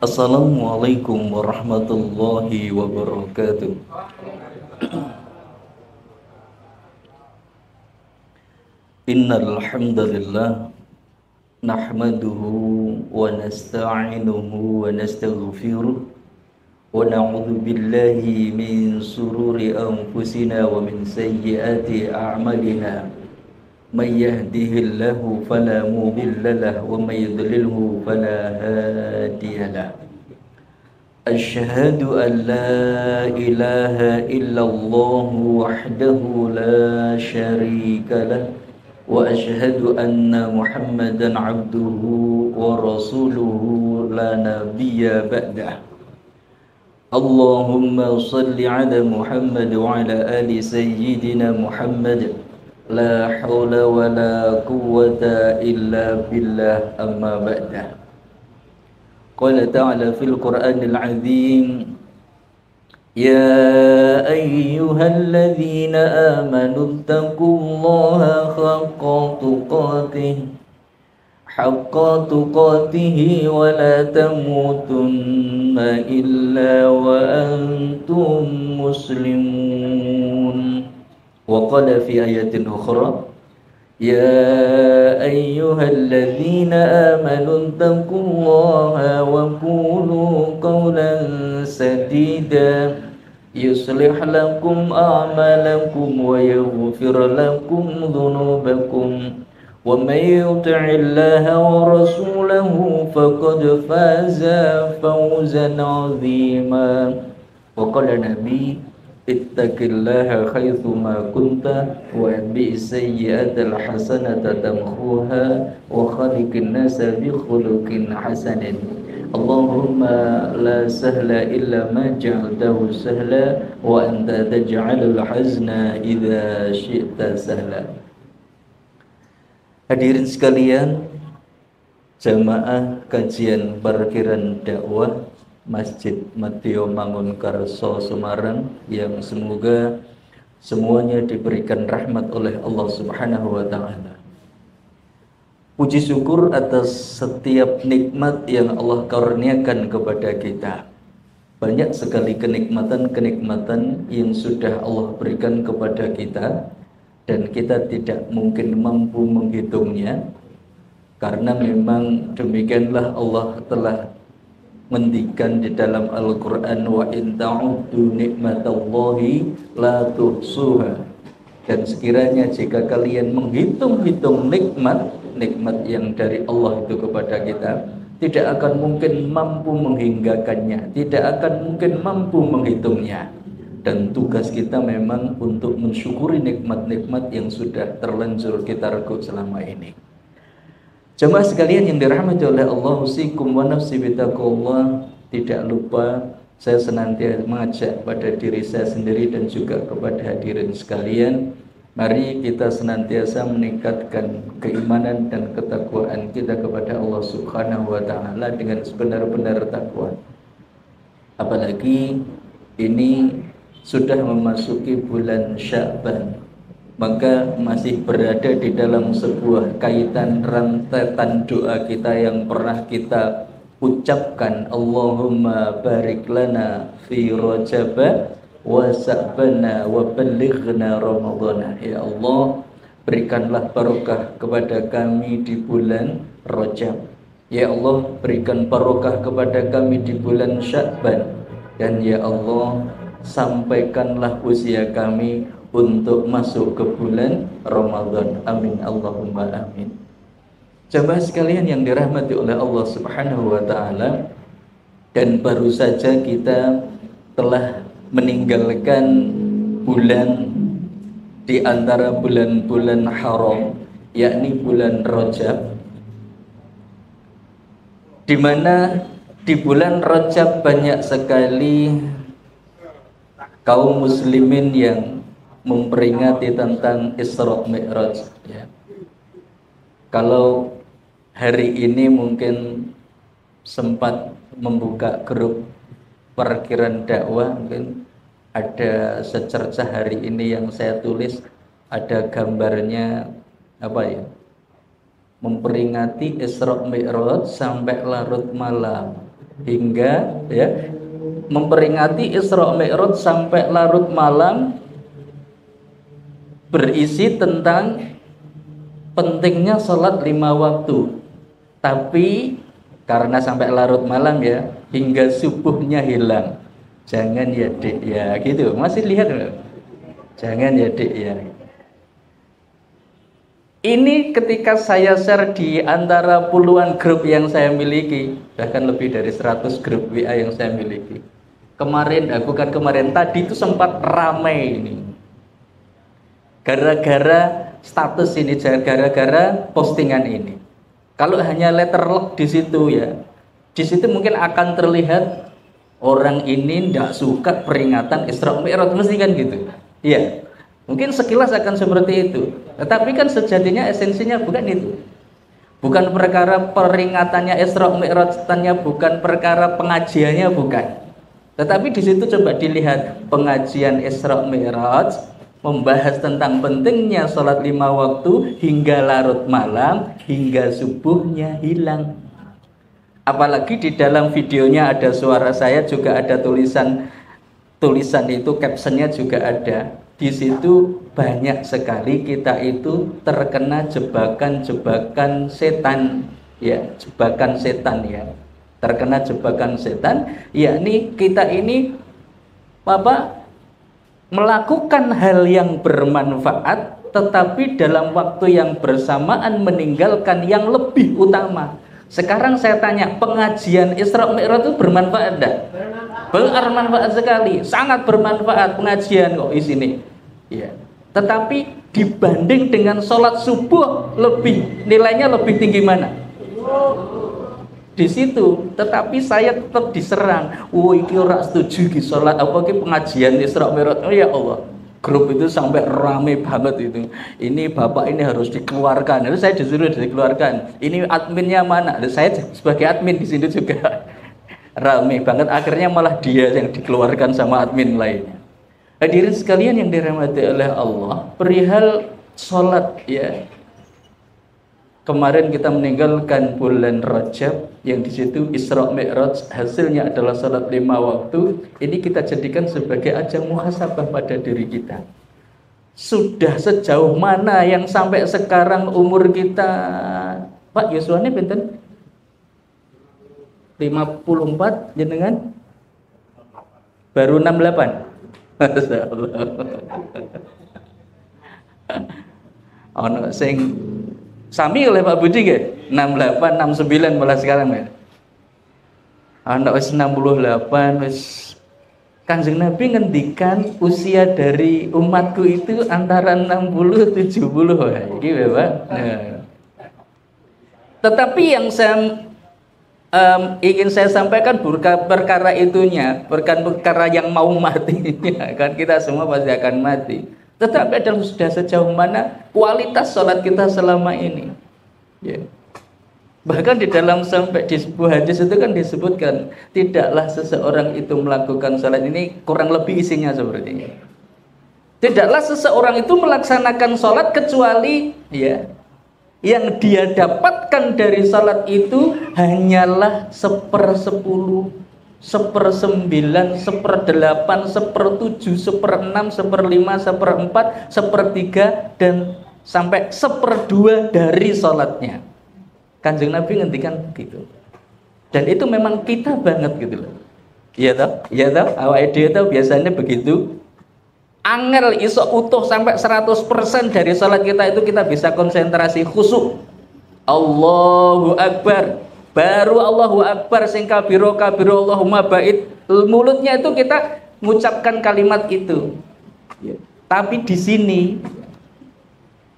Assalamualaikum warahmatullahi wabarakatuh. Innal hamdalillah nahmaduhu wa nasta'inuhu wa nastaghfiruh wa na'udzu billahi min sururi anfusina wa min sayyiati a'malina. May yahdihillahu fala mudilla lahu wa may yudlilhu fala hadiya lahu. Asyhadu an la ilaha illallah wahdahu la syarika lah wa asyhadu anna Muhammadan abduhu wa rasuluhu la nabiyya ba'dah. Allahumma salli ala Muhammad wa ala ali sayyidina Muhammad. La hawla wa la quwwata illa billah, amma ba'dah. Qala ta'ala fil Qur'anil 'azim, ya ayyuhalladzina amanu taqullaha haqqa tuqatih wa la tamutunna illa wa antum muslimun. Wa qala fi ayatin ukhra, ya ayyuhalladzina amanu taqullaha wa qulu qawlan sadida yuslih lakum a'malakum wa yaghfir lakum dhunubakum wa may yuti'illaha wa rasulahu faqad faza fawzan 'azima. Wa qala nabi ittaqillaha haitsuma kunta wa atbi'is sayyi'atal hasanata tamhuha wa khaliqin nasa bi khuluqin hasanin. Allahumma la sahla illa ma ja'altahu sahla wa anta taj'alul hazna idza syi'ta sahla. Hadirin sekalian, jamaah kajian parkiran dakwah Masjid Madya Mangunkarso Semarang yang semoga semuanya diberikan rahmat oleh Allah Subhanahu wa taala. Puji syukur atas setiap nikmat yang Allah karuniakan kepada kita. Banyak sekali kenikmatan-kenikmatan yang sudah Allah berikan kepada kita dan kita tidak mungkin mampu menghitungnya, karena memang demikianlah Allah telah mendikan di dalam Al-Quran, wa in ta'uddu nikmatallahi la tuhsuha. Dan sekiranya jika kalian menghitung-hitung nikmat yang dari Allah itu kepada kita, tidak akan mungkin mampu menghinggakannya, tidak akan mungkin mampu menghitungnya. Dan tugas kita memang untuk mensyukuri nikmat-nikmat yang sudah terlanjur kita reguk selama ini. Jemaah sekalian yang dirahmati oleh Allah, usikum wa nafsi bitaqwallah. Tidak lupa saya senantiasa mengajak pada diri saya sendiri dan juga kepada hadirin sekalian, mari kita senantiasa meningkatkan keimanan dan ketakwaan kita kepada Allah Subhanahu wa taala dengan sebenar-benar takwa. Apalagi ini sudah memasuki bulan Sya'ban, maka masih berada di dalam sebuah kaitan rentetan doa kita yang pernah kita ucapkan, Allahumma barik lana fi Rajab wa Sa'bana wa ballighna Ramadhana. Ya Allah, berikanlah barokah kepada kami di bulan Rajab. Ya Allah, berikan barokah kepada kami di bulan Sya'ban. Dan ya Allah, sampaikanlah usia kami untuk masuk ke bulan Ramadan. Amin Allahumma amin. Jemaah sekalian yang dirahmati oleh Allah Subhanahu wa taala, dan baru saja kita telah meninggalkan bulan di antara bulan-bulan haram, yakni bulan Rajab, di mana di bulan Rajab banyak sekali kaum muslimin yang memperingati tentang Isra Mi'raj, ya. Kalau hari ini mungkin sempat membuka grup parkiran dakwah, mungkin ada secercah hari ini yang saya tulis, ada gambarnya apa ya, memperingati Isra Mi'raj sampai larut malam. hingga ya memperingati Isra Mi'raj sampai larut malam, berisi tentang pentingnya sholat 5 waktu. Tapi karena sampai larut malam ya, hingga subuhnya hilang. Jangan ya Dek ya, gitu. Masih lihat enggak? Jangan ya Dek ya. Ini ketika saya share di antara puluhan grup yang saya miliki, bahkan lebih dari 100 grup WA yang saya miliki. Tadi itu sempat ramai ini. Gara-gara status ini, gara-gara postingan ini. Kalau hanya letter lock di situ ya, di situ mungkin akan terlihat orang ini tidak suka peringatan Isra Mi'raj, mesti kan gitu. Iya. Mungkin sekilas akan seperti itu. Tetapi kan sejatinya esensinya bukan itu. Bukan perkara peringatannya Isra Mi'raj-nya, bukan perkara pengajiannya, bukan. Tetapi di situ coba dilihat pengajian Isra Mi'raj membahas tentang pentingnya sholat 5 waktu hingga larut malam, hingga subuhnya hilang. Apalagi di dalam videonya ada suara saya, juga ada tulisan itu, captionnya juga ada. Di situ banyak sekali kita itu terkena jebakan setan, ya, jebakan setan ya. Terkena jebakan setan, yakni kita ini melakukan hal yang bermanfaat, tetapi dalam waktu yang bersamaan meninggalkan yang lebih utama. Sekarang saya tanya, pengajian Isra Mi'raj itu bermanfaat enggak? Bermanfaat sekali, sangat bermanfaat pengajian kok di sini. Ya. Tetapi dibanding dengan sholat subuh, nilainya lebih tinggi mana? Di situ. Tetapi saya tetap diserang. Iki ora setuju ki sholat pengajian Isra Mi'raj. Oh ya Allah, grup itu sampai rame banget itu. Ini bapak ini harus dikeluarkan. Lalu saya disuruh dikeluarkan. Ini adminnya mana? Lalu saya sebagai admin di sini juga rame banget. Akhirnya malah dia yang dikeluarkan sama admin lainnya. Hadirin sekalian yang dirahmati oleh Allah, perihal sholat ya. Kemarin kita meninggalkan bulan Rajab yang di situ Isra Mi'raj hasilnya adalah salat 5 waktu. Ini kita jadikan sebagai ajang muhasabah pada diri kita. Sudah sejauh mana yang sampai sekarang umur kita? Pak Yuswane benten 54 jenengan baru 68. Masyaallah. Ono sing sami oleh Pak Budi nggih, 68, 69 malah sekarang ya. Anak wis 68 wis. Kanjeng Nabi ngendikan usia dari umatku itu antara 60 70 iki Pak. Nah. Tetapi yang saya ingin saya sampaikan bukan perkara itunya, bukan perkara yang mau mati. Kan kita semua pasti akan mati. Tetapi adalah sudah sejauh mana kualitas sholat kita selama ini. Ya. Bahkan di dalam sampai di sebuah hadis itu kan disebutkan, tidaklah seseorang itu melakukan sholat ini, kurang lebih isinya seperti ini. Tidaklah seseorang itu melaksanakan sholat kecuali ya, yang dia dapatkan dari sholat itu hanyalah 1/10, 1/9, 1/8, 1/7, 1/6, 1/5, 1/4, 1/3 dan sampai 1/2 dari sholatnya. Kanjeng Nabi ngendikan gitu. Dan itu memang kita banget gitu loh. Iya toh? Iya toh? Awake dhewe toh biasanya begitu. Angel iso utuh sampai 100% dari sholat kita itu kita bisa konsentrasi khusyuk. Allahu Akbar. Baru Allahu Akbar sing kabiro Allahumma ba'id. Mulutnya itu kita mengucapkan kalimat itu. Ya. Tapi di sini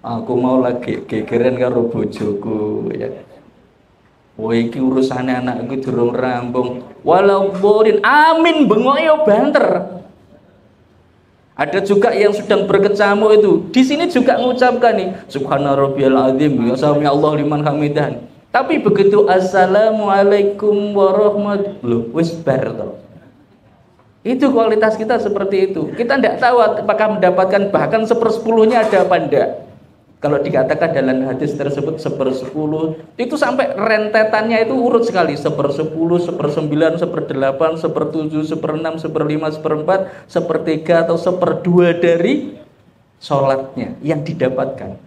aku mau lagi gegeran karo bojoku ya. Wah iki urusane anakku durung rampung. Walau borin amin bengok yo banter. Ada juga yang sedang berkecamuk itu. Di sini juga mengucapkan nih Subhana rabbiyal azim ya sami Allah liman hamidan. Tapi begitu assalamualaikum warahmatullahi wabarakatuh. Itu kualitas kita seperti itu. Kita tidak tahu apakah mendapatkan bahkan 1/10-nya ada apa enggak. Kalau dikatakan dalam hadis tersebut 1/10, itu sampai rentetannya itu urut sekali, 1/10, 1/9, 1/8, 1/7, 1/6, 1/5, 1/4, 1/3 atau 1/2 dari sholatnya yang didapatkan.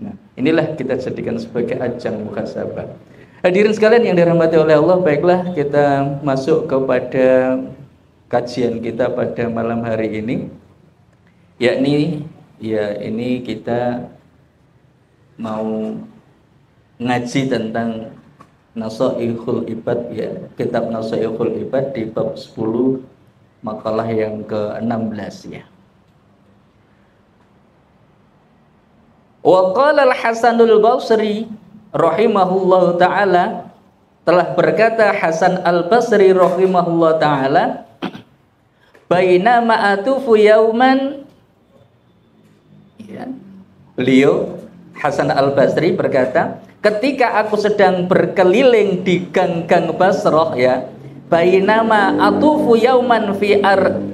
Nah, inilah kita jadikan sebagai ajang muhasabah. Hadirin sekalian yang dirahmati oleh Allah, baiklah kita masuk kepada kajian kita pada malam hari ini, yakni ini kita mau ngaji tentang Nasaihul Ibad, ya, kitab Nasaihul Ibad di bab 10 makalah yang ke-16 ya. Wa qala al-Hasanul Basri rahimahullahu taala, telah berkata Hasan Al-Basri rahimahullahu taala, bainama atufu yauman, ya, beliau Hasan Al-Basri berkata, ketika aku sedang berkeliling di gang-gang Basrah, ya, bainama atufu yauman fi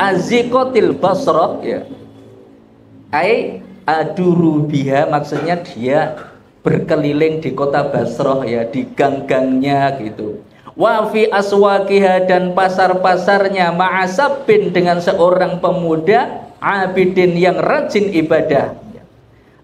aziqatil Basrah, ya, ai aduru biha, maksudnya dia berkeliling di kota Basrah, ya, di gang-gangnya gitu. Wa fi aswaqiha, dan pasar-pasarnya, ma'asabin, dengan seorang pemuda abidin yang rajin ibadah.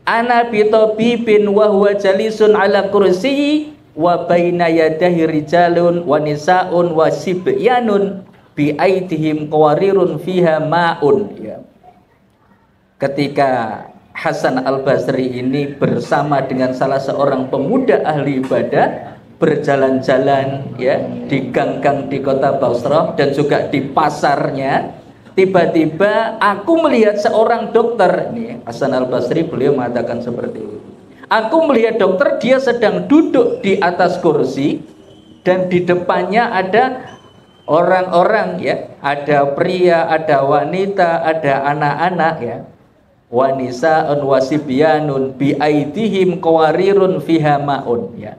Ana bitobibin wa huwa jalisun ala kursiyi wa baina yadahi rijalun wa nisaun wa sibyanun bi aidihim qawarirun fiha ma'un, ya. Ketika Hasan Al-Basri ini bersama dengan salah seorang pemuda ahli ibadah berjalan-jalan, ya, di gang-gang di kota Basrah dan juga di pasarnya, tiba-tiba aku melihat seorang dokter. Ini Hasan Al-Basri, beliau mengatakan seperti itu. Aku melihat dokter, dia sedang duduk di atas kursi dan di depannya ada orang-orang, ya, ada pria, ada wanita, ada anak-anak, ya. Wanisa wasibyanun bi aidihim qawarirun fiha maun, ya.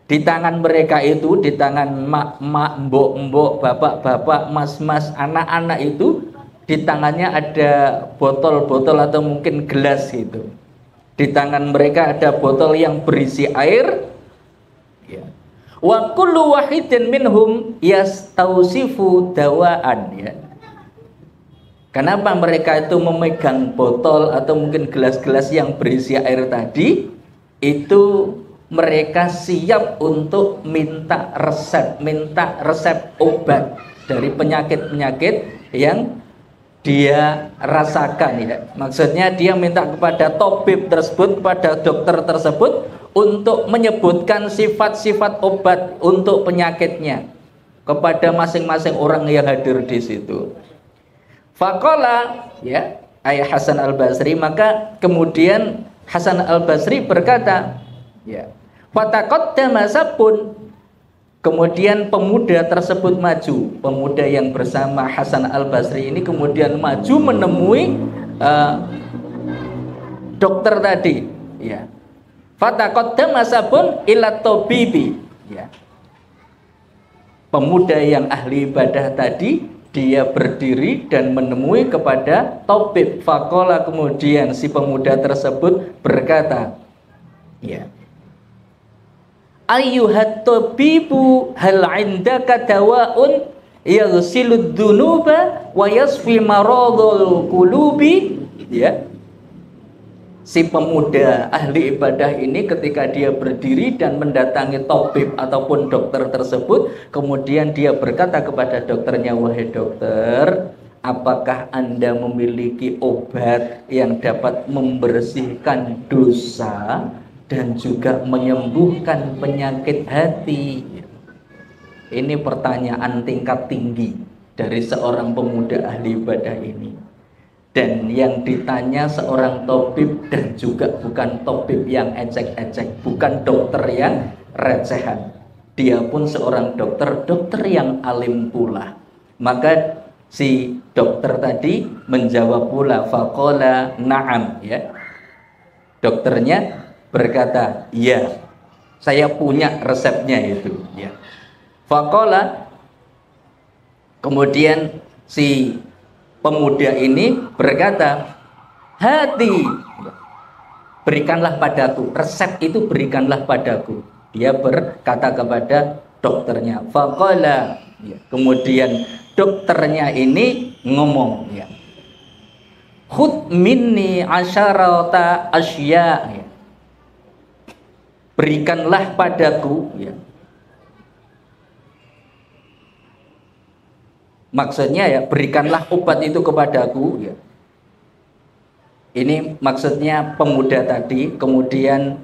Di tangan mereka itu, di tangan mak-mak, mbok-mbok, bapak-bapak, mas-mas, anak-anak itu, di tangannya ada botol-botol atau mungkin gelas gitu. Di tangan mereka ada botol yang berisi air, ya. Wa kullu wahidin minhum yastausifu dawaan, ya. Kenapa mereka itu memegang botol atau mungkin gelas-gelas yang berisi air tadi? Itu mereka siap untuk minta resep obat dari penyakit-penyakit yang dia rasakan, ya. Maksudnya dia minta kepada tabib tersebut, kepada dokter tersebut, untuk menyebutkan sifat-sifat obat untuk penyakitnya kepada masing-masing orang yang hadir di situ. Faqala, ya, ayah Hasan Al-Basri, maka kemudian Hasan Al-Basri berkata, ya, fataqaddama sabun, kemudian pemuda tersebut maju, pemuda yang bersama Hasan Al-Basri ini kemudian maju menemui dokter tadi, ya. Fataqaddama sabun ila tabibi, ya. Pemuda yang ahli ibadah tadi, dia berdiri dan menemui kepada tabib. Faqala, kemudian si pemuda tersebut berkata, ya, ayyuhat tabibu hal indaka dawaun yaghsilud dunuba wa yasfi maradul qulubi, ya. Si pemuda ahli ibadah ini ketika dia berdiri dan mendatangi tabib ataupun dokter tersebut, kemudian dia berkata kepada dokternya, wahai dokter, apakah Anda memiliki obat yang dapat membersihkan dosa dan juga menyembuhkan penyakit hati? Ini pertanyaan tingkat tinggi dari seorang pemuda ahli ibadah ini. Dan yang ditanya seorang tabib, dan juga bukan tabib yang ecek-ecek, bukan dokter yang recehan. Dia pun seorang dokter yang alim pula. Maka si dokter tadi menjawab pula, faqala na'am, ya. Dokternya berkata, ya, saya punya resepnya itu, ya. Faqala, kemudian si pemuda ini berkata, hati, berikanlah padaku, resep itu berikanlah padaku. Dia berkata kepada dokternya, faqala, ya, kemudian dokternya ini ngomong, ya, khud minni asyarata asya, ya, berikanlah padaku, ya. Maksudnya ya, berikanlah obat itu kepadaku, ya. Ini maksudnya pemuda tadi, kemudian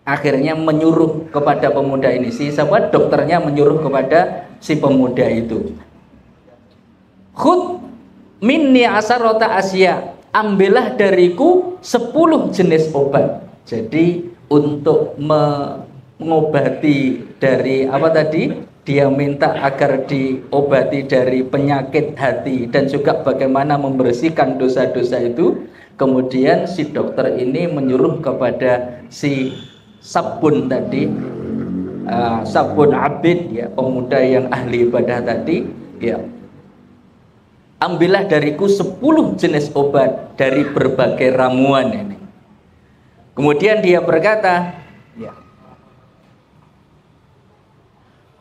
akhirnya menyuruh kepada pemuda ini, si sahabat dokternya menyuruh kepada si pemuda itu, khud minni asarota asya, ambillah dariku 10 jenis obat. Jadi untuk mengobati dari apa tadi, dia minta agar diobati dari penyakit hati dan juga bagaimana membersihkan dosa-dosa itu. Kemudian si dokter ini menyuruh kepada si Sabun tadi, Sabun Abid, ya, pemuda yang ahli ibadah tadi, ya, ambillah dariku 10 jenis obat dari berbagai ramuan ini. Kemudian dia berkata, ya,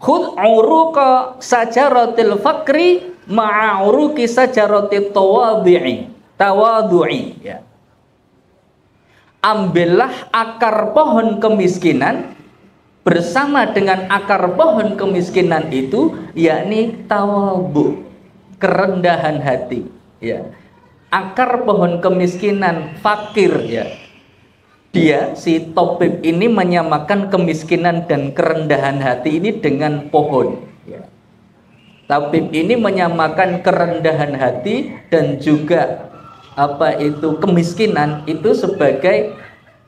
khudh uruqa sajaratil fakri ma'a uruqi sajaratit tawadhu'i, ya. Ambillah akar pohon kemiskinan bersama dengan akar pohon kemiskinan itu, yakni tawadhu, kerendahan hati, ya. Akar pohon kemiskinan fakir, ya. Dia si tabib ini menyamakan kemiskinan dan kerendahan hati ini dengan pohon, ya. Tabib ini menyamakan kerendahan hati dan juga apa itu kemiskinan itu sebagai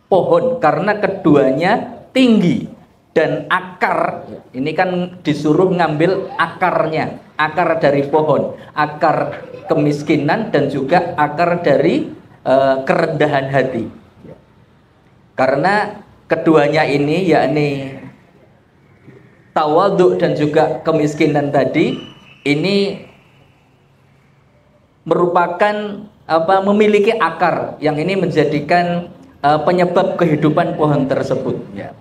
pohon karena keduanya tinggi dan akar, ini kan disuruh ngambil akarnya, akar dari pohon, akar kemiskinan dan juga akar dari kerendahan hati. Karena keduanya ini yakni tawadhu dan juga kemiskinan tadi ini merupakan memiliki akar yang ini menjadikan penyebab kehidupan pohon tersebut, ya.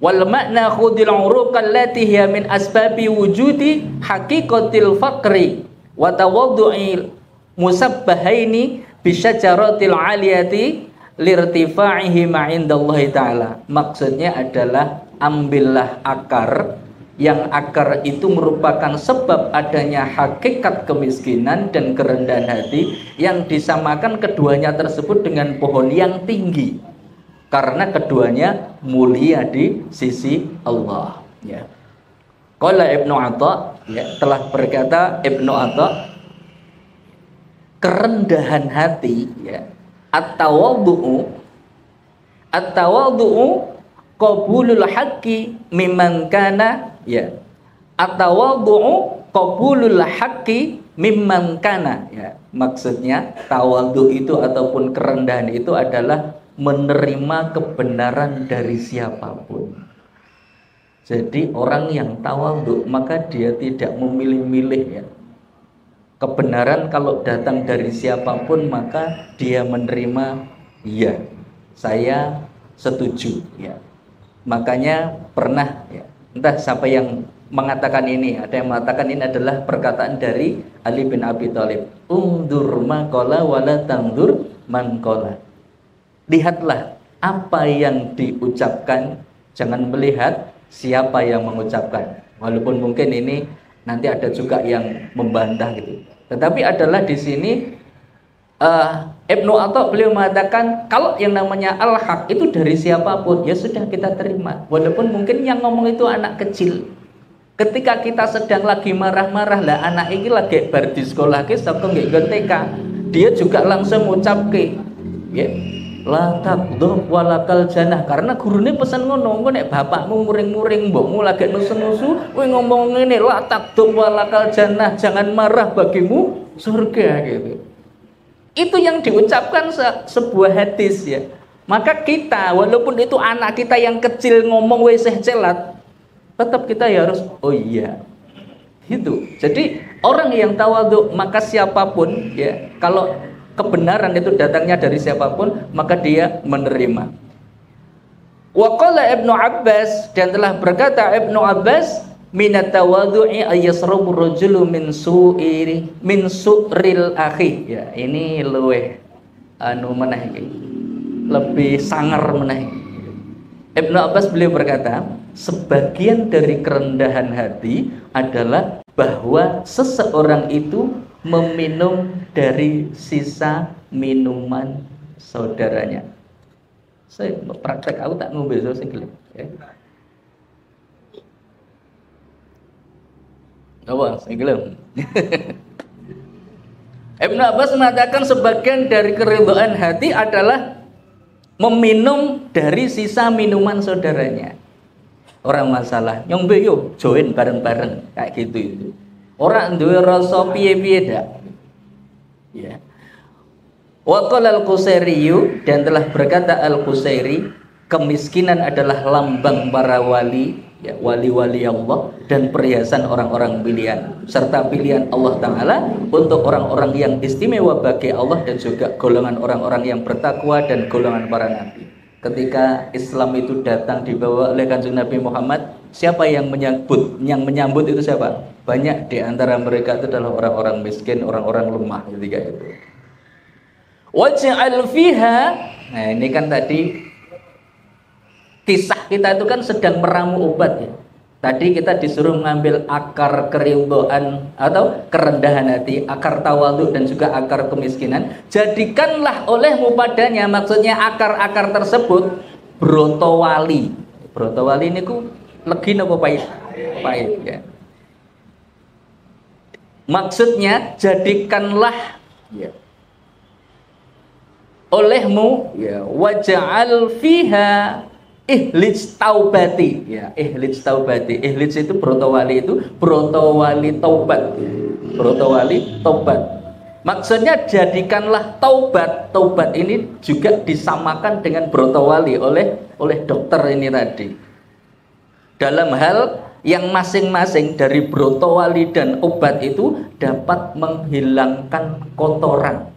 Wal makna khudil uruqal lati hiya min asbabi wujudi haqiqatil faqri wa tawaddu'il musabbahaini bisyajaratil aliyati lirtifa'ihi ma'indallahi ta'ala. Maksudnya adalah ambillah akar, yang akar itu merupakan sebab adanya hakikat kemiskinan dan kerendahan hati, yang disamakan keduanya tersebut dengan pohon yang tinggi karena keduanya mulia di sisi Allah, ya. Qala Ibnu Atha, ya, telah berkata Ibnu Atha, kerendahan hati, ya, at-tawadhu'u qabulul haqqi mimman kana, ya, at-tawadhu'u qabulul haqqi mimman kana, ya. Maksudnya tawadhu itu ataupun kerendahan itu adalah menerima kebenaran dari siapapun. Jadi orang yang tawadhu maka dia tidak memilih-milih, ya. Kebenaran kalau datang dari siapapun maka dia menerima, iya, saya setuju, ya. Makanya pernah, ya, entah siapa yang mengatakan ini, ada yang mengatakan ini adalah perkataan dari Ali bin Abi Thalib, undur ma qala wala tangdur man qala. Lihatlah apa yang diucapkan, jangan melihat siapa yang mengucapkan. Walaupun mungkin ini nanti ada juga yang membantah gitu. Tetapi adalah di sini Ibnu Atha beliau mengatakan kalau yang namanya al-haq itu dari siapapun ya sudah kita terima. Walaupun mungkin yang ngomong itu anak kecil. Ketika kita sedang lagi marah-marah lah, anak ini lagi bar di sekolah ke saka nggih TK, dia juga langsung ngucapke, ya, la taqdhab walakal janah, karena gurune pesen ngono, engko nek bapakmu muring-muring, mbokmu lagi nusu-nusu, kowe ngomong ngene, la taqdhab walakal janah, jangan marah bagimu surga, gitu. Itu yang diucapkan sebuah hadis, ya. Maka kita walaupun itu anak kita yang kecil ngomong weseh celat, tetap kita ya harus oh iya. Gitu. Jadi orang yang tawadhu maka siapapun, ya, kalau kebenaran itu datangnya dari siapapun, maka dia menerima. Wa qala Ibnu Abbas, dan telah berkata Ibnu Abbas, minat tawadhu'i ayyasrabu rajulu min su'ril akhi. Ya, ini luweh meneh iki. Lebih sangar meneh. Ibnu Abbas beliau berkata, sebagian dari kerendahan hati adalah bahwa seseorang itu meminum dari sisa minuman saudaranya. Saya praktek, aku tak ngombe so sing gelem. Apa sing gelem? Ibnu Abbas mengatakan sebagian dari keridhaan hati adalah meminum dari sisa minuman saudaranya. Orang masalah nyombe yo join bareng-bareng kayak gitu itu. Orang duwe rasa piye-piye dak. Ya. Wa qala al-Qusairi, dan telah berkata al-Qusairi, kemiskinan adalah lambang para wali, ya, wali-wali Allah dan perhiasan orang-orang pilihan, serta pilihan Allah Ta'ala untuk orang-orang yang istimewa bagi Allah dan juga golongan orang-orang yang bertakwa dan golongan para nabi. Ketika Islam itu datang dibawa oleh Kanjeng Nabi Muhammad, siapa yang menyambut? Yang menyambut itu siapa? Banyak di antara mereka itu adalah orang-orang miskin, orang-orang lemah ketika itu. Waj'al fiha, nah ini kan tadi kisah kita itu kan sedang meramu obat ya. Tadi kita disuruh mengambil akar keridhaan atau kerendahan hati, akar tawadhu dan juga akar kemiskinan. Jadikanlah olehmu padanya, maksudnya akar-akar tersebut brotowali. Brotowali ini ku legi napa pahit? Pahit ya. Maksudnya jadikanlah ya, olehmu ya, waj'al fiha ihlij taubati ya, ihlij taubati. Ihlij itu brotowali, itu brotowali taubat. Brotowali taubat. Maksudnya jadikanlah taubat. Taubat ini juga disamakan dengan brotowali oleh dokter ini tadi. Dalam hal yang masing-masing dari brotowali dan obat itu dapat menghilangkan kotoran.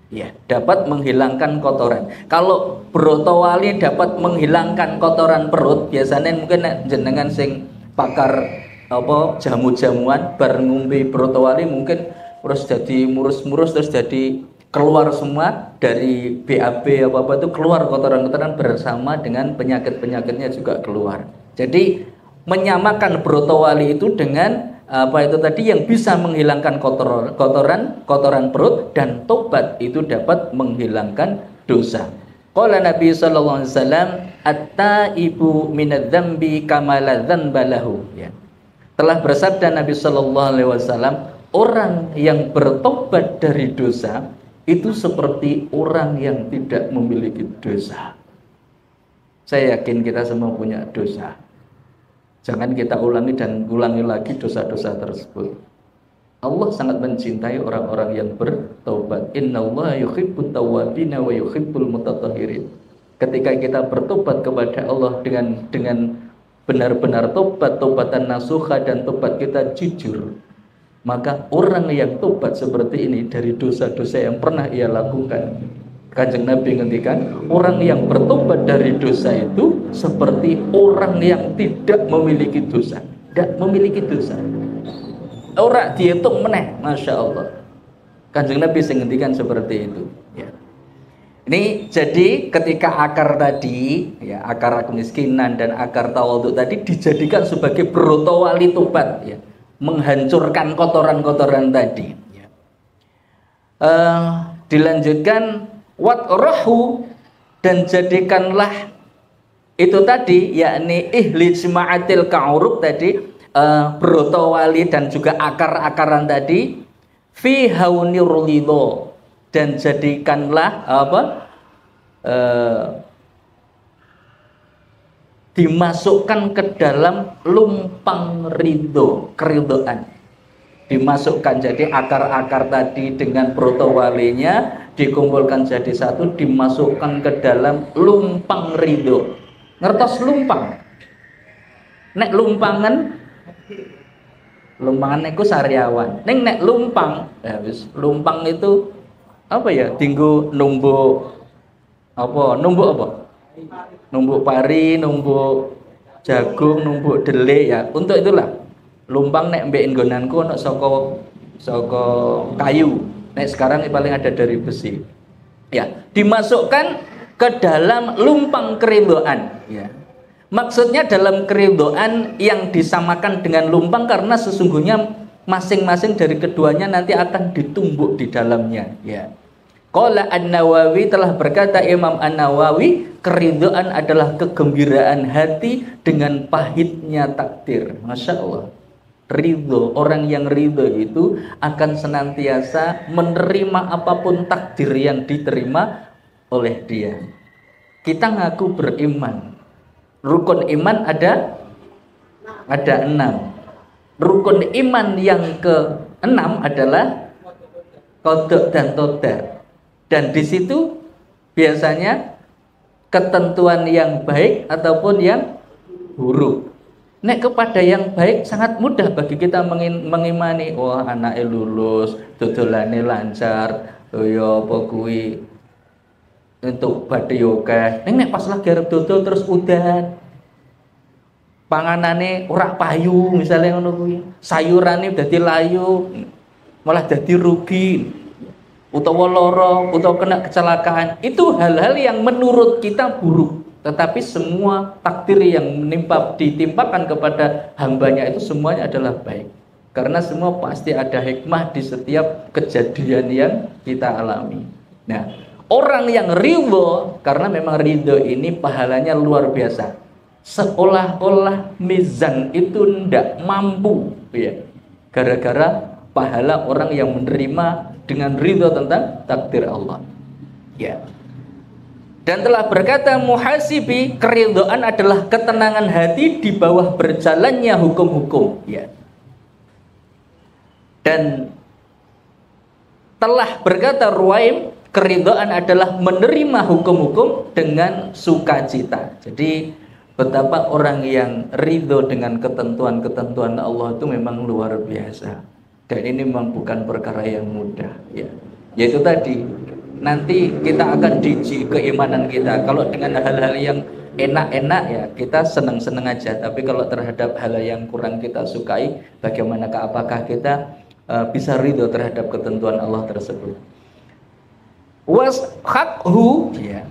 Ya, dapat menghilangkan kotoran. Kalau brotowali dapat menghilangkan kotoran perut, biasanya mungkin jenengan sing pakar apa jamu-jamuan bar ngombe brotowali mungkin terus jadi murus-murus, terus jadi keluar semua dari BAB apa-apa itu keluar kotoran-kotoran bersama dengan penyakit-penyakitnya juga keluar. Jadi menyamakan brotowali itu dengan apa itu tadi yang bisa menghilangkan kotoran perut, dan tobat itu dapat menghilangkan dosa. Qala Nabi sallallahu alaihi wasallam, at-taibu minadz-dzambi kama la dzanba lahu. Ya. Telah bersabda Nabi sallallahu alaihi wasallam, orang yang bertobat dari dosa itu seperti orang yang tidak memiliki dosa. Saya yakin kita semua punya dosa. Jangan kita ulangi dan ulangi lagi dosa-dosa tersebut. Allah sangat mencintai orang-orang yang bertobat. Innallaha yuhibbut tawwabina wa yuhibbul mutatahhirin. Ketika kita bertobat kepada Allah dengan benar-benar tobat, tobatan nasuha, dan tobat kita jujur, maka orang yang tobat seperti ini dari dosa-dosa yang pernah ia lakukan, Kanjeng Nabi ngendikan, orang yang bertobat dari dosa itu seperti orang yang tidak memiliki dosa. Tidak memiliki dosa. Orang dihitung meneh, Masya Allah. Kanjeng Nabi ngendikan seperti itu. Ya. Ini jadi ketika akar tadi, ya, akar kemiskinan dan akar tawadhu tadi dijadikan sebagai brotowali tobat, ya, menghancurkan kotoran-kotoran tadi. Ya. Dilanjutkan. Watrahu, dan jadikanlah itu tadi, yakni ihlij ma'atil ka'urub tadi, brotowali dan juga akar-akaran tadi, fi haunir ridho, dan jadikanlah apa dimasukkan ke dalam lumpang ridho, keridhaan. Dimasukkan, jadi akar-akar tadi dengan brotowalinya dikumpulkan jadi satu, dimasukkan ke dalam lumpang ridho. Ngertos lumpang? Nek lumpangan itu sariawan. Nek lumpang, ya wis, lumpang itu apa ya? Tinggu numbuk apa? Numbuk apa? Numbuk pari, numbuk jagung, numbuk dele ya. Untuk itulah lumpang nek mbek nggonanku ono saka kayu. Nek sekarang ini paling ada dari besi. Ya, dimasukkan ke dalam lumpang keridhaan ya. Maksudnya dalam keridhaan yang disamakan dengan lumpang karena sesungguhnya masing-masing dari keduanya nanti akan ditumbuk di dalamnya ya. Qala An-Nawawi, telah berkata Imam An-Nawawi, keridhaan adalah kegembiraan hati dengan pahitnya takdir. Masya Allah. Ridho, orang yang ridho itu akan senantiasa menerima apapun takdir yang diterima oleh dia. Kita ngaku beriman. Rukun iman ada 6. Rukun iman yang ke-6 adalah qada dan qadar. Dan di situ biasanya ketentuan yang baik ataupun yang buruk. Nek kepada yang baik sangat mudah bagi kita mengimani. Wah, anaknya lulus, dodolane lancar, ya apa kuwi untuk badhe yoga. Nek pas lagi arep dodol terus udan. Panganane ora payu misalnya ngono kuwi. Sayurane dadi layu, malah dadi rugi. Utawa lara, utawa kena kecelakaan. Itu hal-hal yang menurut kita buruk. Tetapi semua takdir yang ditimpakan kepada hambanya itu semuanya adalah baik. Karena semua pasti ada hikmah di setiap kejadian yang kita alami. Nah, orang yang ridho, karena memang ridho ini pahalanya luar biasa. Seolah-olah mizan itu tidak mampu ya. Gara-gara pahala orang yang menerima dengan ridho tentang takdir Allah. Ya. Dan telah berkata Muhasibi, keridhaan adalah ketenangan hati di bawah berjalannya hukum-hukum ya. Dan telah berkata Ruwaim, keridhaan adalah menerima hukum-hukum dengan sukacita. Jadi betapa orang yang ridho dengan ketentuan-ketentuan Allah itu memang luar biasa. Dan ini memang bukan perkara yang mudah ya. Yaitu tadi, nanti kita akan diuji keimanan kita. Kalau dengan hal-hal yang enak-enak ya kita senang-senang aja. Tapi kalau terhadap hal yang kurang kita sukai, bagaimanakah apakah kita bisa ridho terhadap ketentuan Allah tersebut? Washaqhu ya.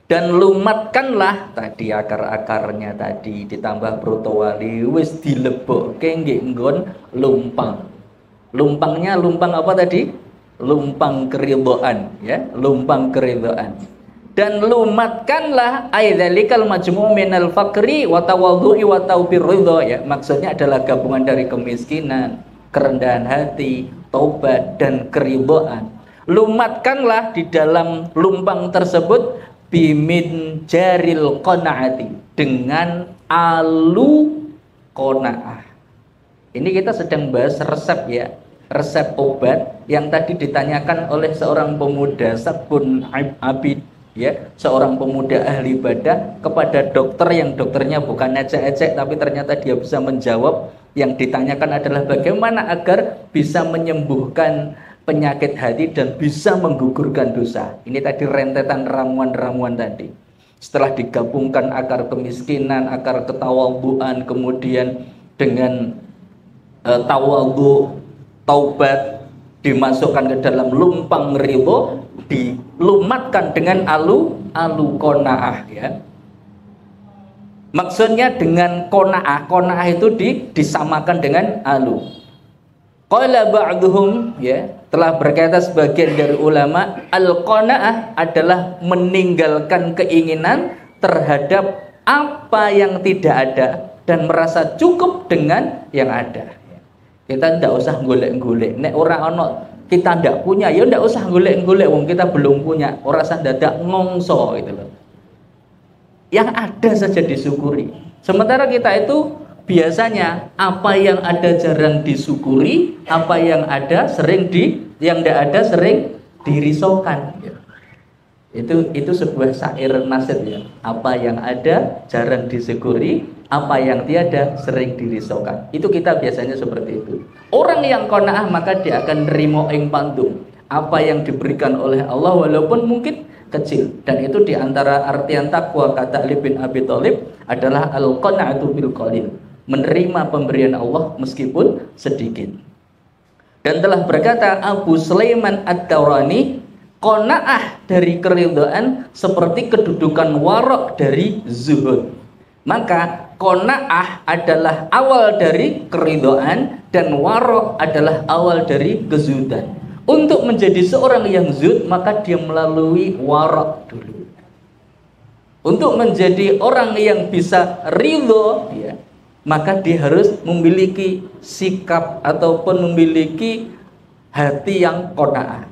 Dan lumatkanlah tadi akar-akarnya tadi ditambah protowali wis dilebokke nggih nggon lumpang. Lumpangnya lumpang apa tadi? Lumpang keridhaan ya, lumpang keridhaan. Dan lumatkanlah aidzalikal majmu' minal faqri wa tawadhu'i wa taubir ridha ya. Maksudnya adalah gabungan dari kemiskinan, kerendahan hati, taubat dan keridhaan. Lumatkanlah di dalam lumpang tersebut bimin jaril qanaati, dengan alu qanaah. Ini kita sedang bahas resep ya. Resep obat yang tadi ditanyakan oleh seorang pemuda sabun abid ya, seorang pemuda ahli ibadah kepada dokter yang dokternya bukan ecek-ecek tapi ternyata dia bisa menjawab. Yang ditanyakan adalah bagaimana agar bisa menyembuhkan penyakit hati dan bisa menggugurkan dosa. Ini tadi rentetan ramuan-ramuan tadi. Setelah digabungkan akar kemiskinan, akar ketawadhuan, kemudian dengan tawadhu, taubat, dimasukkan ke dalam lumpang ridho, dilumatkan dengan alu qanaah ya. Maksudnya dengan qanaah itu disamakan dengan alu. Qala ba'duhum ya, telah berkata sebagian dari ulama, al-qanaah adalah meninggalkan keinginan terhadap apa yang tidak ada dan merasa cukup dengan yang ada. Kita tidak usah golek-golek. Nek ora ono kita ndak punya, ya ndak usah golek-golek wong kita belum punya. Ora usah dadak ngongso gitu loh. Yang ada saja disyukuri. Sementara kita itu biasanya apa yang ada jarang disyukuri, apa yang ada yang ndak ada sering dirisaukan. Itu sebuah syair nasyid ya. Apa yang ada jarang disyukuri, apa yang tiada sering dirisaukan. Itu kita biasanya seperti itu. Orang yang qanaah maka dia akan nerimo ing pandung. apa yang diberikan oleh Allah walaupun mungkin kecil. Dan itu diantara artian takwa kata Ali bin Abi Thalib adalah al-qana'atu bil qalil, menerima pemberian Allah meskipun sedikit. Dan telah berkata Abu Sulaiman Ad-Dawrani, qanaah dari keridhaan seperti kedudukan warok dari zuhud. Maka qanaah adalah awal dari keridhaan dan warok adalah awal dari kezuhudan. Untuk menjadi seorang yang zuhud maka dia melalui warok dulu. Untuk menjadi orang yang bisa ridho, ya, maka dia harus memiliki sikap ataupun memiliki hati yang qanaah.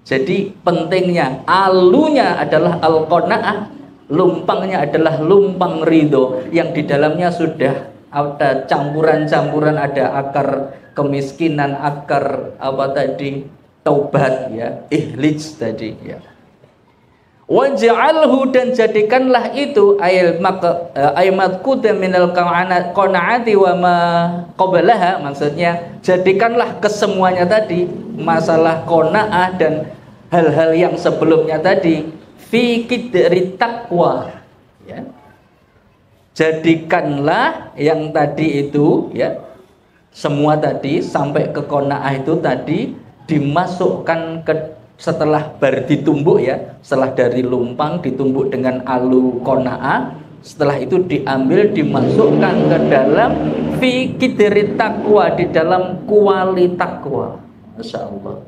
Jadi pentingnya alunya adalah al-qanaah, lumpangnya adalah lumpang ridho yang di dalamnya sudah ada campuran-campuran, ada akar kemiskinan, akar taubat, ya, ihlij tadi, ya. Waj'alhu, dan jadikanlah itu aymatkuda minal qanaati wa ma qablaha, maksudnya jadikanlah kesemuanya tadi, masalah qanaah dan hal-hal yang sebelumnya tadi, fi qidri taqwa, ya. Jadikanlah yang tadi itu, ya, semua tadi sampai ke qanaah itu tadi dimasukkan ke, setelah ditumbuk, ya, setelah dari lumpang ditumbuk dengan alu qanaah, setelah itu diambil dimasukkan ke dalam fi qidri taqwa, di dalam kuali takwa. Masya Allah.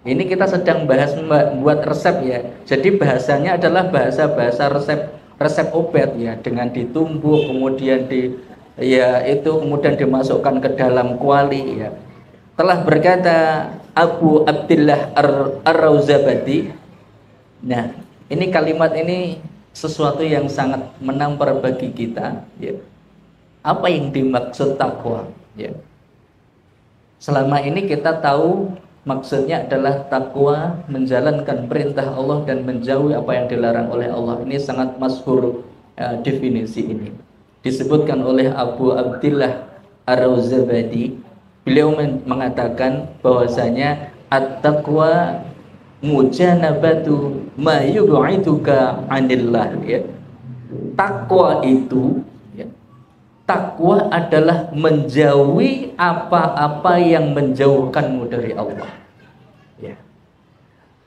Ini kita sedang bahas membuat resep, ya. Jadi bahasanya adalah bahasa resep obat, ya, dengan ditumbuk kemudian kemudian dimasukkan ke dalam kuali, ya. Telah berkata Abu Abdillah Ar-Rawzabadi. Nah, ini kalimat ini sesuatu yang sangat menampar bagi kita, ya. Apa yang dimaksud takwa, ya. Selama ini kita tahu maksudnya adalah takwa menjalankan perintah Allah dan menjauhi apa yang dilarang oleh Allah. Ini sangat masyhur, definisi ini. Disebutkan oleh Abu Abdillah Ar-Rawzabadi. Beliau mengatakan bahwasanya at-taqwa mujanabatu ma yub'iduka 'anillah, ya. Takwa itu, ya, takwa adalah menjauhi apa-apa yang menjauhkanmu dari Allah, ya.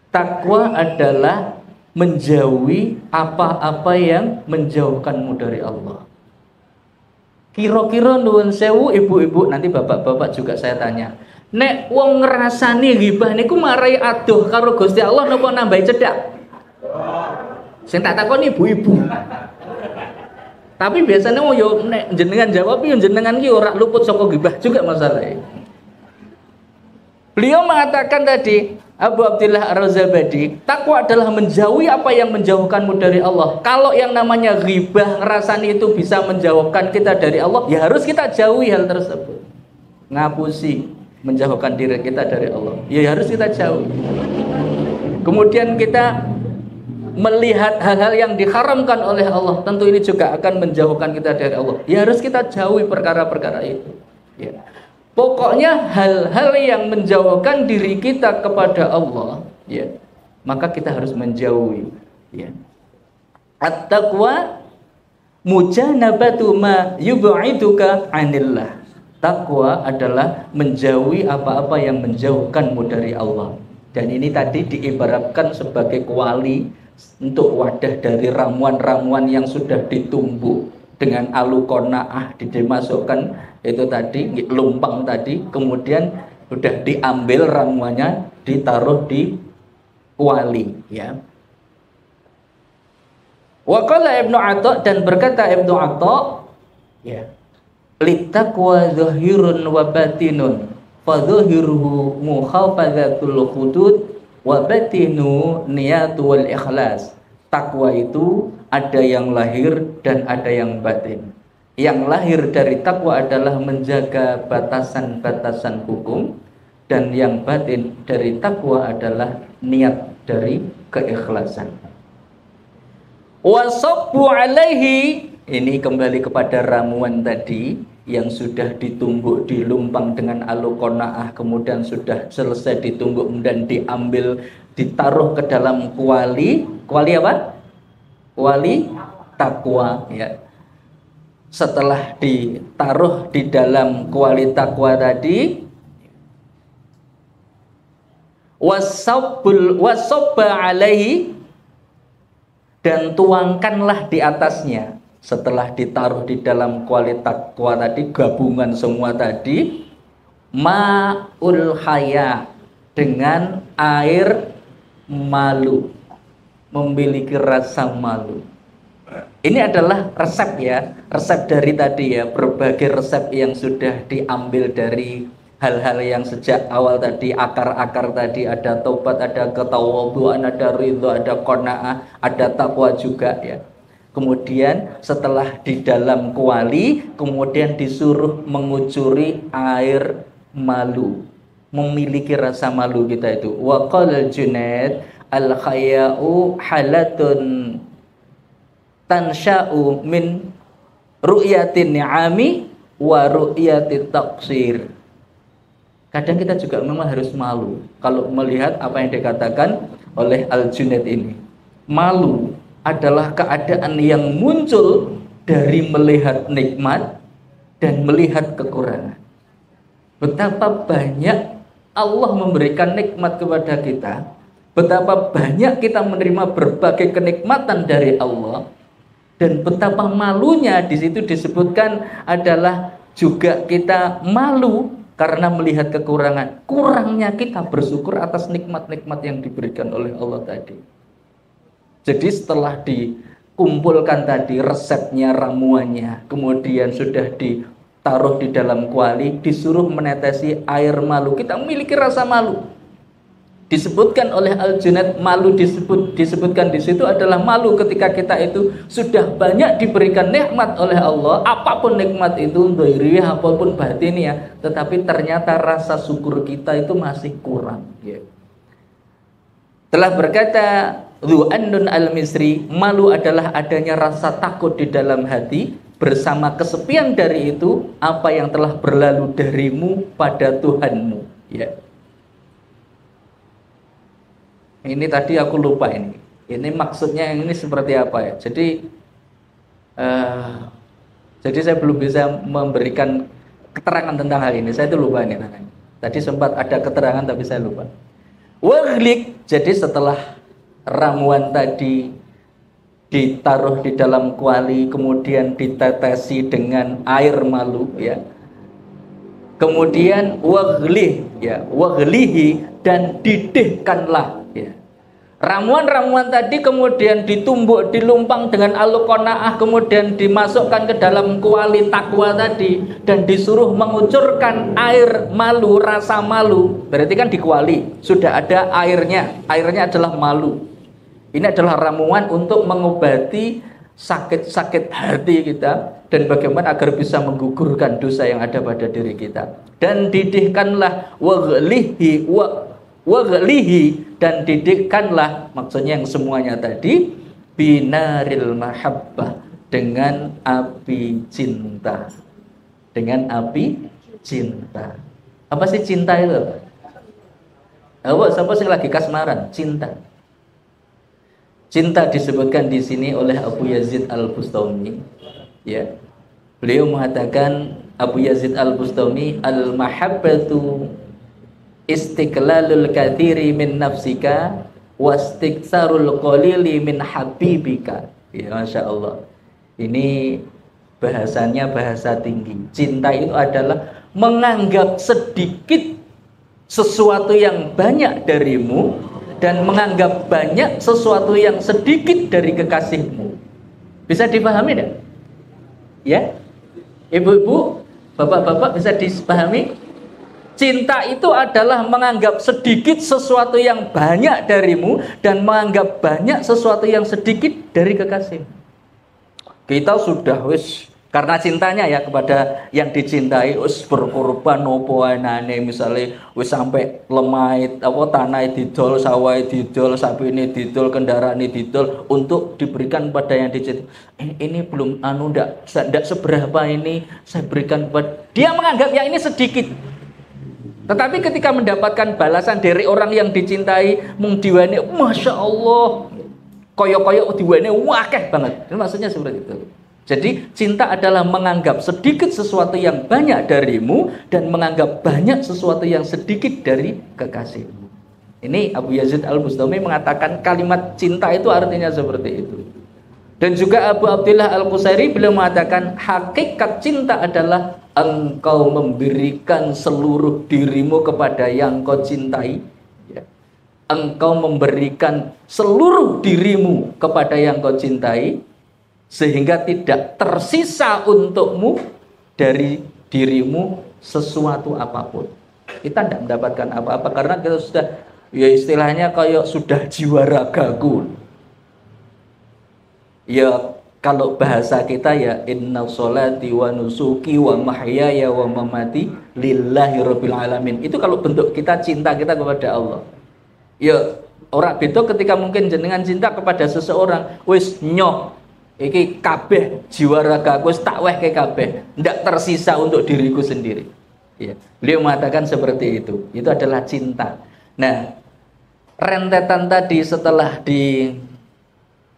Takwa adalah menjauhi apa-apa yang menjauhkanmu dari Allah. Kira-kira nuwun sewu ibu-ibu, nanti bapak-bapak juga saya tanya. Nek wong ngrasani ghibah niku marai adoh karo Gusti Allah napa nambahi cedhak? Sing tak takoni ibu-ibu. Tapi biasanya yo nek jenengan jawab yo jenengan ki ora luput saka ghibah juga masalahnya. Beliau mengatakan tadi, Abu Abdillah Ar-Rawzabadi, takwa adalah menjauhi apa yang menjauhkanmu dari Allah. Kalau yang namanya ghibah, ngerasani itu bisa menjauhkan kita dari Allah, ya harus kita jauhi hal tersebut. Ngapusi, menjauhkan diri kita dari Allah, ya harus kita jauhi. Kemudian kita melihat hal-hal yang diharamkan oleh Allah, tentu ini juga akan menjauhkan kita dari Allah, ya harus kita jauhi perkara-perkara itu, ya. Pokoknya hal-hal yang menjauhkan diri kita kepada Allah, ya, maka kita harus menjauhi, ya. At-taqwa mujanabatu ma yub'iduka 'anillah. Takwa adalah menjauhi apa-apa yang menjauhkanmu dari Allah. Dan ini tadi diibaratkan sebagai kuali untuk wadah dari ramuan-ramuan yang sudah ditumbuk dengan alu qanaah, dimasukkan itu tadi lumpang tadi, kemudian sudah diambil ramuannya ditaruh di kuali, ya. Wa qala Ibnu Atha, dan berkata Ibnu Atha, ya, littaqwa zahirun wa batinun fa zahiruhu mukhafadhatul hudud wa batinu niyatu wal ikhlas. Takwa itu ada yang lahir dan ada yang batin. Yang lahir dari takwa adalah menjaga batasan-batasan hukum, dan yang batin dari takwa adalah niat dari keikhlasan. Wasabbu alaihi Ini kembali kepada ramuan tadi yang sudah ditumbuk, dilumpang dengan aluqonaah, kemudian sudah selesai ditumbuk dan diambil, ditaruh ke dalam kuali. Kuali apa? Kuali takwa, ya. Setelah ditaruh di dalam kuali takwa tadi, wasabba alaihi, dan tuangkanlah di atasnya. Setelah ditaruh di dalam kuali takwa tadi, gabungan semua tadi, ma'ul haya, dengan air malu, memiliki rasa malu. Ini adalah resep, ya, resep dari tadi, ya, berbagai resep yang sudah diambil dari hal-hal yang sejak awal tadi, akar-akar tadi, ada taubat, ada ketawadhuan, ada ridha, ada qanaah, ada takwa juga, ya. Kemudian setelah di dalam kuali, kemudian disuruh mengucuri air malu, memiliki rasa malu kita itu. Wa qala Junaid, al-khaya'u halatun tansha'u min ru'yatin ni'ami wa ru'yatit taqsir. Kadang kita juga memang harus malu kalau melihat apa yang dikatakan oleh Al-Junaid ini. Malu adalah keadaan yang muncul dari melihat nikmat dan melihat kekurangan. Betapa banyak Allah memberikan nikmat kepada kita, betapa banyak kita menerima berbagai kenikmatan dari Allah, dan betapa malunya di situ disebutkan adalah juga kita malu karena melihat kekurangan. Kurangnya kita bersyukur atas nikmat-nikmat yang diberikan oleh Allah tadi. Jadi setelah dikumpulkan tadi resepnya, ramuannya, kemudian sudah ditaruh di dalam kuali, disuruh menetesi air malu. Kita memiliki rasa malu. Disebutkan oleh Al-Junaid, malu disebutkan di situ adalah malu ketika kita itu sudah banyak diberikan nikmat oleh Allah, apapun nikmat itu, dhahiriyah apapun batiniyah, tetapi ternyata rasa syukur kita itu masih kurang, ya. Telah berkata Dzu'annun al-Misri, malu adalah adanya rasa takut di dalam hati bersama kesepian dari itu apa yang telah berlalu darimu pada Tuhanmu, ya. Ini tadi aku lupa ini. Ini maksudnya ini seperti apa, ya? Jadi saya belum bisa memberikan keterangan tentang hal ini. Saya itu lupa ini. Tadi sempat ada keterangan tapi saya lupa. Waghlik, jadi setelah ramuan tadi ditaruh di dalam kuali, kemudian ditetesi dengan air malu, ya. Kemudian waghlih, ya, waghlihi, dan didihkanlah, ya. Ramuan-ramuan tadi kemudian ditumbuk, dilumpang dengan aluqonaah, kemudian dimasukkan ke dalam kuali takwa tadi dan disuruh mengucurkan air malu, rasa malu. Berarti kan di kuali sudah ada airnya. Airnya adalah malu. Ini adalah ramuan untuk mengobati sakit-sakit hati kita dan bagaimana agar bisa menggugurkan dosa yang ada pada diri kita. Dan didihkanlah waghlihi, dan didikkanlah, maksudnya yang semuanya tadi, binaril mahabbah, dengan api cinta. Dengan api cinta. Apa sih cinta itu? Siapa sih lagi kasmaran? Cinta. Cinta disebutkan di sini oleh Abu Yazid Al-Bustami, ya. Beliau mengatakan, Abu Yazid Al-Bustami, al-mahabbatu istiqlalul kathiri min nafsika wastiqsarul qalili min habibika. Ya, Masya Allah. Ini bahasanya bahasa tinggi. Cinta itu adalah menganggap sedikit sesuatu yang banyak darimu dan menganggap banyak sesuatu yang sedikit dari kekasihmu. Bisa dipahami tidak? Ya? Ibu-ibu, bapak-bapak, bisa dipahami? Cinta itu adalah menganggap sedikit sesuatu yang banyak darimu dan menganggap banyak sesuatu yang sedikit dari kekasih. Kita sudah Karena cintanya ya kepada yang dicintai, wis berkorban opo anane, misalnya wis sampai lemait apa tanah didol, sawah didol, sapine didol, kendaraan didol untuk diberikan pada yang dicintai. Ini belum ndak seberapa ini saya berikan kepada dia, menganggap ya ini sedikit. Tetapi ketika mendapatkan balasan dari orang yang dicintai, mung diwane masya Allah, koyo-koyo diwane wakeh banget. Ini maksudnya seperti itu. Jadi cinta adalah menganggap sedikit sesuatu yang banyak darimu dan menganggap banyak sesuatu yang sedikit dari kekasihmu. Ini Abu Yazid Al-Bustami mengatakan kalimat cinta itu artinya seperti itu. Dan juga Abu Abdullah Al-Qusairi beliau mengatakan hakikat cinta adalah engkau memberikan seluruh dirimu kepada yang kau cintai. Engkau memberikan seluruh dirimu kepada yang kau cintai, sehingga tidak tersisa untukmu dari dirimu sesuatu apapun. Kita tidak mendapatkan apa-apa karena kita sudah, ya istilahnya kayak sudah jiwa ragaku. Ya kalau bahasa kita ya inna sholati wa nusuki wa mahyaya wa mamati lillahi rabbil alamin. Itu kalau bentuk kita cinta kita kepada Allah. Ya orang beda ketika mungkin jenengan cinta kepada seseorang, wis nyoh iki kabeh jiwa raga aku tak wehke kabeh, ndak tersisa untuk diriku sendiri. Ya, beliau mengatakan seperti itu. Itu adalah cinta. Nah, rentetan tadi setelah di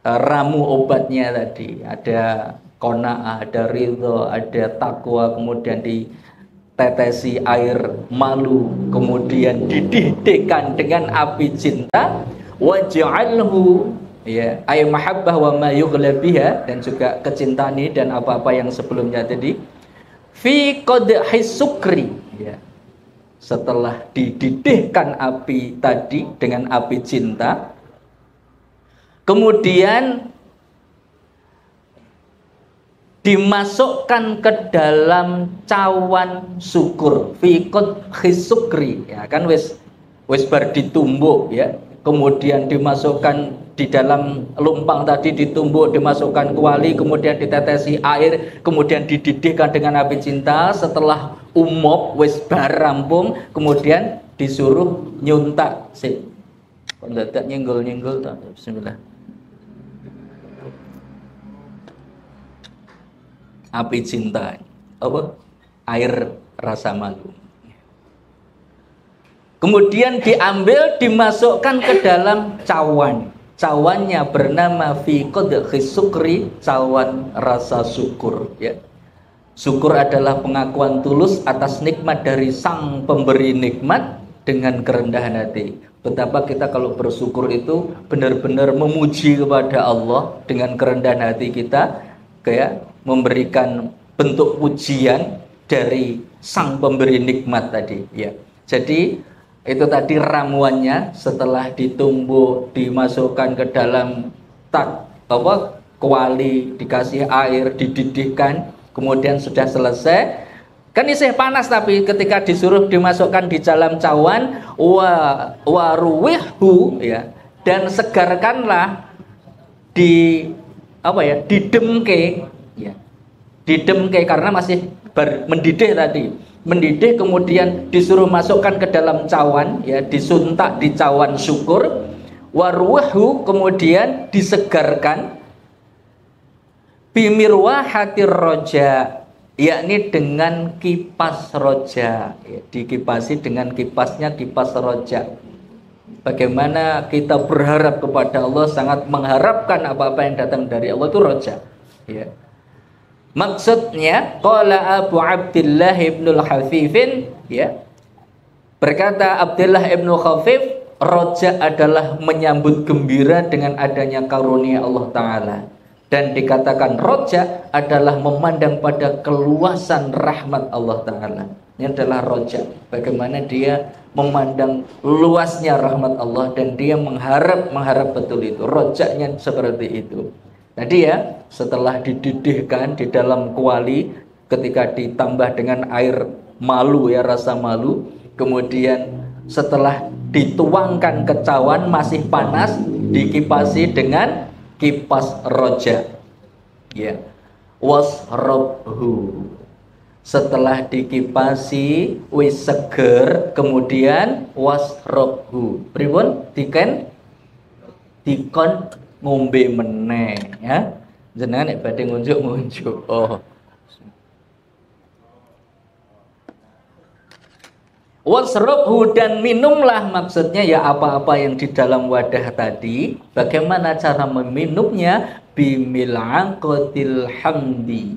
ramu obatnya tadi, ada qanaah, ada ridho, ada takwa, kemudian ditetesi air malu, kemudian dididihkan dengan api cinta, waj'alhu ya ay mahabbah wa ma yughla biha, dan juga kecintaan ini dan apa-apa yang sebelumnya tadi fi qadhi sukri ya. Setelah dididihkan api tadi dengan api cinta, kemudian dimasukkan ke dalam cawan syukur fi qadhi sukri ya kan, wis bar ditumbuk ya, kemudian dimasukkan di dalam lumpang tadi, ditumbuk, dimasukkan kuali, kemudian ditetesi air, kemudian dididihkan dengan api cinta. Setelah umop wis bar rampung, kemudian disuruh nyuntak sip. Kok dadak nyenggol-nyenggol ta? Bismillah. Api cinta. Apa? Air rasa malu. Kemudian diambil, dimasukkan ke dalam cawan. Cawannya bernama fi qadhi sukri, cawan rasa syukur ya. Syukur adalah pengakuan tulus atas nikmat dari sang pemberi nikmat dengan kerendahan hati. Betapa kita kalau bersyukur itu benar-benar memuji kepada Allah dengan kerendahan hati kita, kayak memberikan bentuk pujian dari sang pemberi nikmat tadi ya. Jadi itu tadi ramuannya, setelah ditumbuk, dimasukkan ke dalam kuali, dikasih air, dididihkan, kemudian sudah selesai. Kan isih panas, tapi ketika disuruh dimasukkan di dalam cawan, waruwihhu ya, dan segarkanlah didemke ya. Didemke karena masih mendidih tadi. Mendidih, kemudian disuruh masukkan ke dalam cawan ya, disuntak di cawan syukur, waruwahu, kemudian disegarkan, bimirwahatir roja, yakni dengan kipas roja ya, dikipasi dengan kipasnya kipas roja. Bagaimana kita berharap kepada Allah, sangat mengharapkan apa-apa yang datang dari Allah, itu roja ya. Maksudnya qala Abu Abdullah ibnul Khafifin ya, berkata Abdullah ibnu Khafif, roja adalah menyambut gembira dengan adanya karunia Allah Ta'ala. Dan dikatakan roja adalah memandang pada keluasan rahmat Allah Ta'ala. Ini adalah roja, bagaimana dia memandang luasnya rahmat Allah dan dia mengharap betul itu. Rojanya seperti itu. Tadi ya, setelah dididihkan di dalam kuali, ketika ditambah dengan air malu ya, rasa malu, kemudian setelah dituangkan ke cawan masih panas, dikipasi dengan kipas roja ya. wasrabhu. Setelah dikipasi wis seger, kemudian wasrabhu. Pripun? Dikon ngombe meneh ya. Jenengan nek badhe ngunjuk-ngunjuk. Oh. Wasrabhu, dan minumlah, maksudnya ya apa-apa yang di dalam wadah tadi. Bagaimana cara meminumnya? Bimil'aqatil hamdi.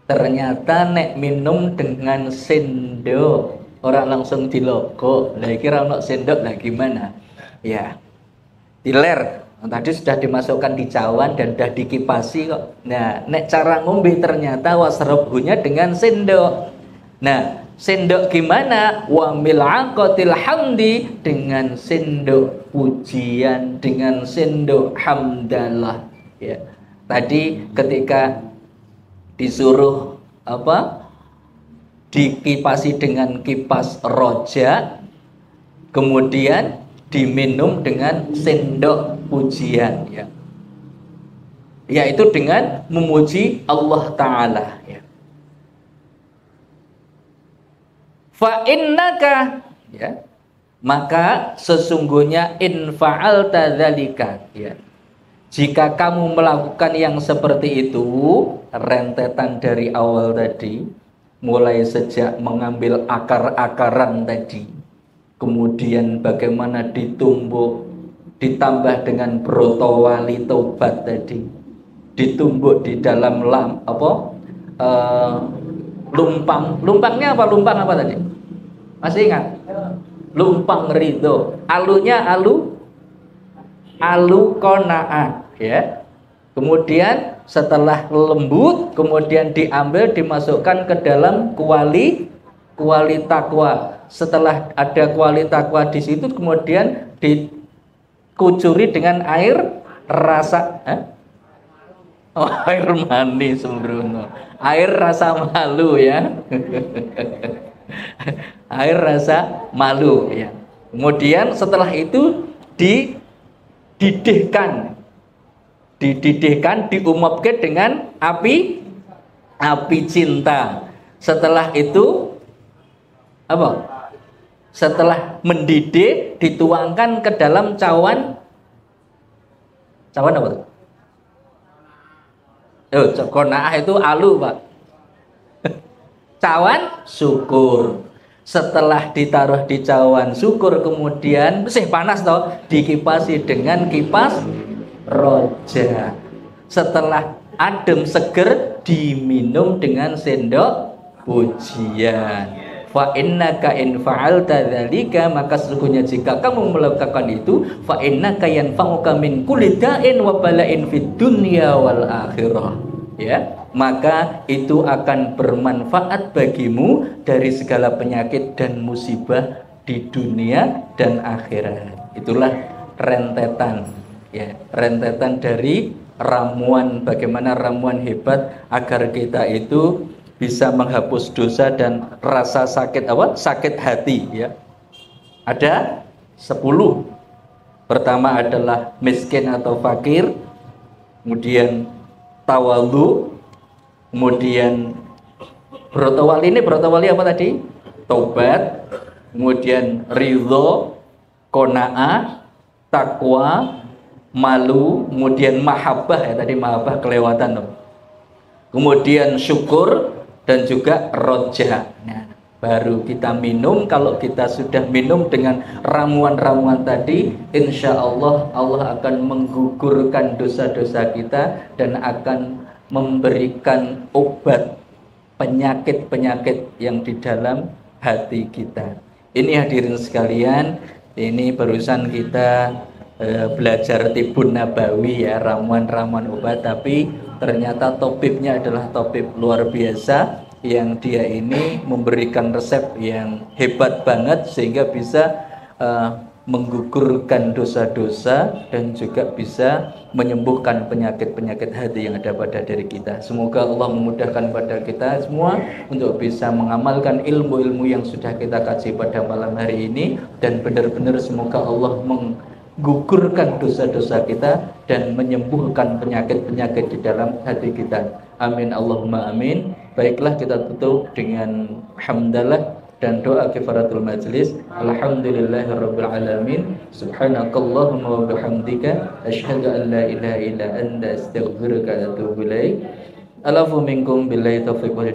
Ternyata nek minum dengan sendok, orang langsung dilogok. Lah kira ono sendok lah gimana? Ya. Diler. Tadi sudah dimasukkan di cawan dan sudah dikipasi kok. Nah, nek cara ngombe ternyata wasrabhunya dengan sendok. Nah, sendok gimana? Wa mil'aqatil hamdi, dengan sendok pujian, dengan sendok hamdalah. Ya. Tadi ketika disuruh dikipasi dengan kipas roja, kemudian diminum dengan sendok pujian, ya, yaitu dengan memuji Allah Ta'ala, ya. Fa innaka, ya, maka sesungguhnya in fa'alta dzalika, ya, jika kamu melakukan yang seperti itu, rentetan dari awal tadi, mulai sejak mengambil akar-akaran tadi, kemudian bagaimana ditumbuk, ditambah dengan broto wali taubat tadi, ditumbuk di dalam lumpangnya apa? Lumpang apa tadi? Masih ingat? Lumpang ridho. Alunya alu qanaah, ya. Kemudian setelah lembut, kemudian diambil, dimasukkan ke dalam kuali takwa. Setelah ada kuali takwa di situ, kemudian dikucuri dengan air rasa air mani sembrono. Air rasa malu, ya. Air rasa malu, ya. Kemudian setelah itu dididihkan, diumupkan dengan api cinta. Setelah itu apa? Setelah mendidih, dituangkan ke dalam cawan apa? Qanaah itu alu, Pak. Cawan syukur. Setelah ditaruh di cawan syukur, kemudian masih panas toh, dikipasi dengan kipas roja. Setelah adem seger, diminum dengan sendok pujian. Fa innaka in fa'alta dzalika, maka sesungguhnya jika kamu melakukan itu, fa innaka yanfa'uka min kulli da'in wa bala'in fid dunya wal akhirah, ya, maka itu akan bermanfaat bagimu dari segala penyakit dan musibah di dunia dan akhirat. Itulah rentetan, ya, rentetan dari ramuan, bagaimana ramuan hebat agar kita itu bisa menghapus dosa dan rasa sakit sakit hati, ya. Ada 10. Pertama adalah miskin atau fakir, kemudian tawadhu, kemudian brotowali. Ini brotowali apa tadi? Taubat, kemudian ridho, qanaah, takwa, malu, kemudian mahabbah, ya, tadi mahabbah kelewatan. Kemudian syukur dan juga roja. Nah, baru kita minum. Kalau kita sudah minum dengan ramuan-ramuan tadi, insya Allah Allah akan menggugurkan dosa-dosa kita dan akan memberikan obat penyakit-penyakit yang di dalam hati kita. Ini hadirin sekalian, ini barusan kita belajar tibun nabawi, ya, ramuan-ramuan obat, tapi ternyata topiknya adalah topik luar biasa, yang dia ini memberikan resep yang hebat banget sehingga bisa menggugurkan dosa-dosa dan juga bisa menyembuhkan penyakit-penyakit hati yang ada pada diri kita. Semoga Allah memudahkan pada kita semua untuk bisa mengamalkan ilmu-ilmu yang sudah kita kaji pada malam hari ini, dan benar-benar semoga Allah gugurkan dosa-dosa kita dan menyembuhkan penyakit-penyakit di dalam hati kita. Amin Allahumma amin. Baiklah, kita tutup dengan hamdalah dan doa kifaratul majlis. Alhamdulillahirabbil alamin. Subhanakallahumma wa bihamdika asyhadu an la ilaha illa anta astaghfiruka wa atubu ilaik. Alafu minkum billahi taufiq wal